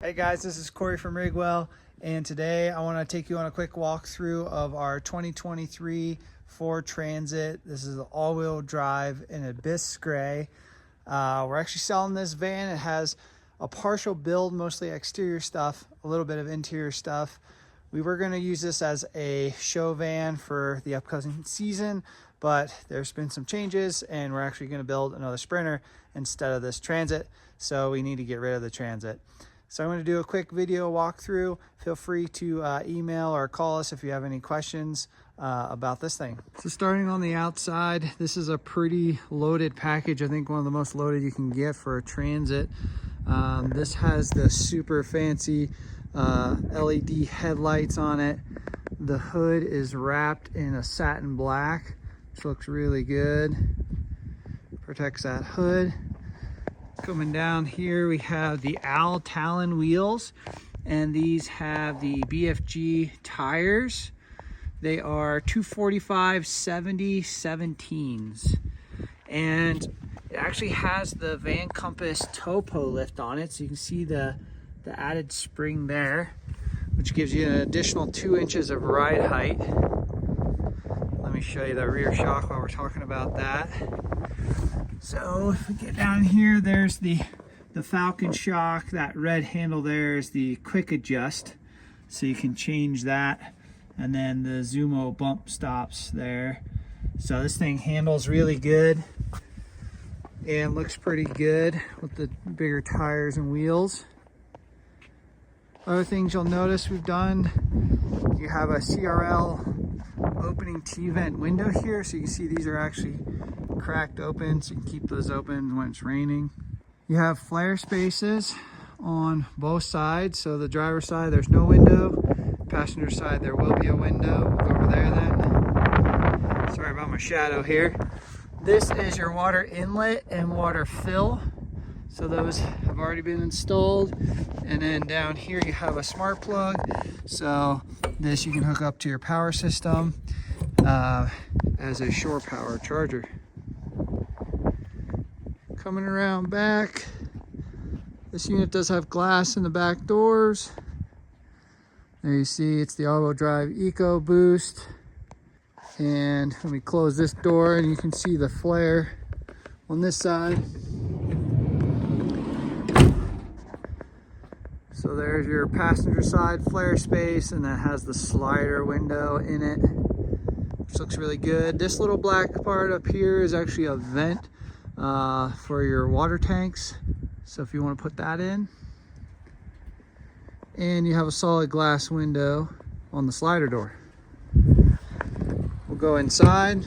Hey guys, this is Corey from Rigwell, and today I want to take you on a quick walkthrough of our 2023 Ford Transit. This is the all-wheel drive in Abyss Gray. We're actually selling this van. It has a partial build, mostly exterior stuff, a little bit of interior stuff. We were going to use this as a show van for the upcoming season, but there's been some changes and we're actually going to build another Sprinter instead of this Transit, so we need to get rid of the Transit. So I'm going to do a quick video walkthrough. Feel free to email or call us if you have any questions about this thing. So starting on the outside, this is a pretty loaded package. I think one of the most loaded you can get for a Transit. This has the super fancy LED headlights on it. The hood is wrapped in a satin black, which looks really good. Protects that hood. Coming down here, we have the Al Talon wheels, and these have the BFG tires. They are 245/70 17s, and it actually has the Van Compass topo lift on it, so you can see the added spring there, which gives you an additional 2 inches of ride height. Let me show you the rear shock while we're talking about that. So if we get down here, there's the Falcon shock. That red handle there is the quick adjust, so you can change that. And then the Zumo bump stops there. So this thing handles really good and looks pretty good with the bigger tires and wheels. Other things you'll notice we've done, you have a CRL opening T-vent window here, so you can see these are actually cracked open, so you can keep those open when it's raining. You have flare spaces on both sides. So the driver's side, there's no window. Passenger side, there will be a window. We'll go over there then. Sorry about my shadow here. This is your water inlet and water fill. So those have already been installed. And then down here you have a smart plug. So this you can hook up to your power system as a shore power charger. Coming around back, this unit does have glass in the back doors. There you see it's the all-wheel drive Eco Boost. And let me close this door and you can see the flare on this side. So there's your passenger side flare space, and that has the slider window in it, which looks really good. This little black part up here is actually a vent for your water tanks, so if you want to put that in. And you have a solid glass window on the slider door. We'll go inside.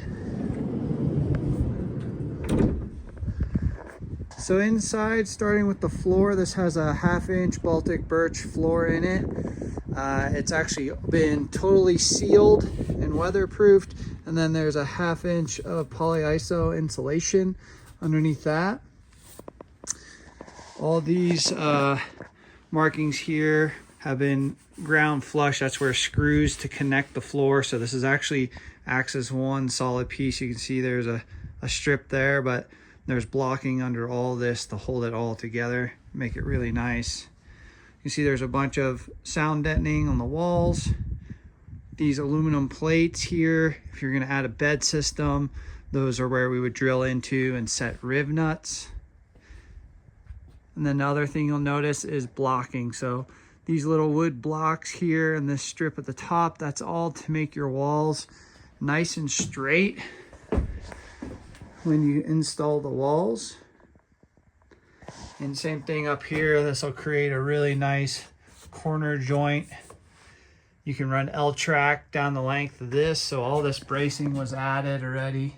So inside, starting with the floor, this has a 1/2-inch Baltic birch floor in it. It's actually been totally sealed and weatherproofed, and then there's a 1/2 inch of polyiso insulation underneath that. All these markings here have been ground flush. That's where screws to connect the floor. So this is actually acts as one solid piece. You can see there's a strip there, but there's blocking under all this to hold it all together, make it really nice. You see there's a bunch of sound deadening on the walls. These aluminum plates here, if you're going to add a bed system, those are where we would drill into and set riv nuts. And then the other thing you'll notice is blocking. So these little wood blocks here and this strip at the top, that's all to make your walls nice and straight when you install the walls. And same thing up here, this will create a really nice corner joint. You can run L-track down the length of this, so all this bracing was added already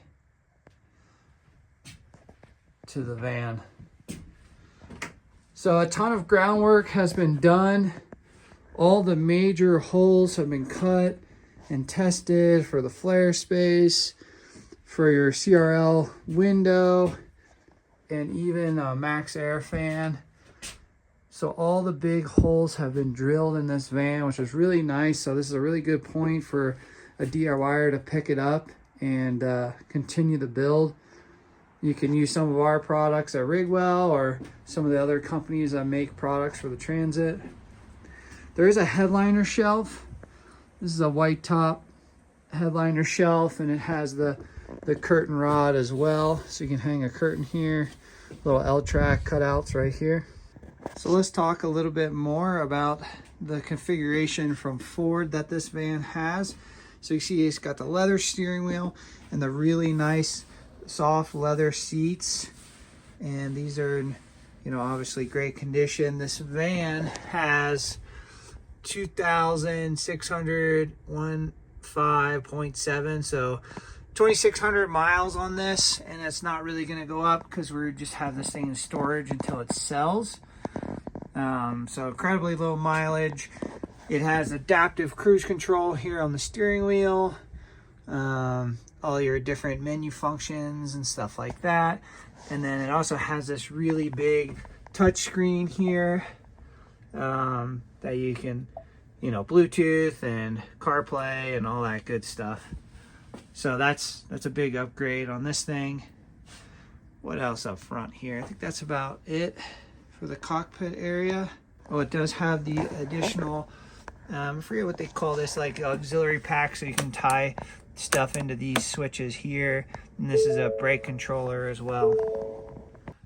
to the van. So a ton of groundwork has been done. All the major holes have been cut and tested for the flare space, for your CRL window, and even a max air fan. So all the big holes have been drilled in this van, which is really nice. So this is a really good point for a DIYer to pick it up and continue the build. You can use some of our products at Rigwell or some of the other companies that make products for the Transit. There is a headliner shelf. This is a white top headliner shelf, and it has the curtain rod as well. So you can hang a curtain here, little L-track cutouts right here. So let's talk a little bit more about the configuration from Ford that this van has. So you see it's got the leather steering wheel and the really nice soft leather seats. And these are in, obviously great condition. This van has 2,615.7, so 2,600 miles on this, and it's not really going to go up because we just have this thing in storage until it sells. So incredibly low mileage. It has adaptive cruise control here on the steering wheel, all your different menu functions and stuff like that. And then it also has this really big touch screen here that you can, Bluetooth and CarPlay and all that good stuff. So that's a big upgrade on this thing. What else up front here? I think that's about it for the cockpit area. Oh, it does have the additional, I forget what they call this, like auxiliary pack, so you can tie stuff into these switches here. And this is a brake controller as well.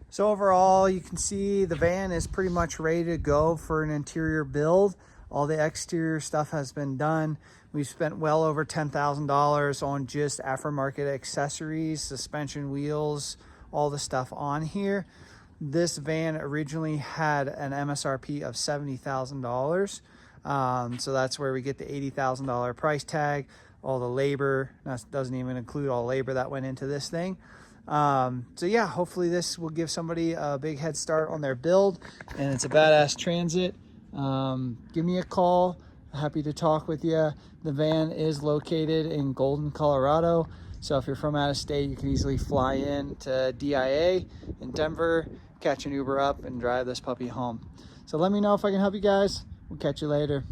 So overall, you can see the van is pretty much ready to go for an interior build. All the exterior stuff has been done. We've spent well over $10,000 on just aftermarket accessories, suspension, wheels, all the stuff on here. This van originally had an MSRP of $70,000. So that's where we get the $80,000 price tag, all the labor. That doesn't even include all labor that went into this thing. So yeah, hopefully this will give somebody a big head start on their build, and it's a badass Transit. Give me a call. Happy to talk with you. The van is located in Golden, Colorado. So if you're from out of state, you can easily fly in to DIA in Denver, catch an Uber up, and drive this puppy home. So let me know if I can help you guys. We'll catch you later.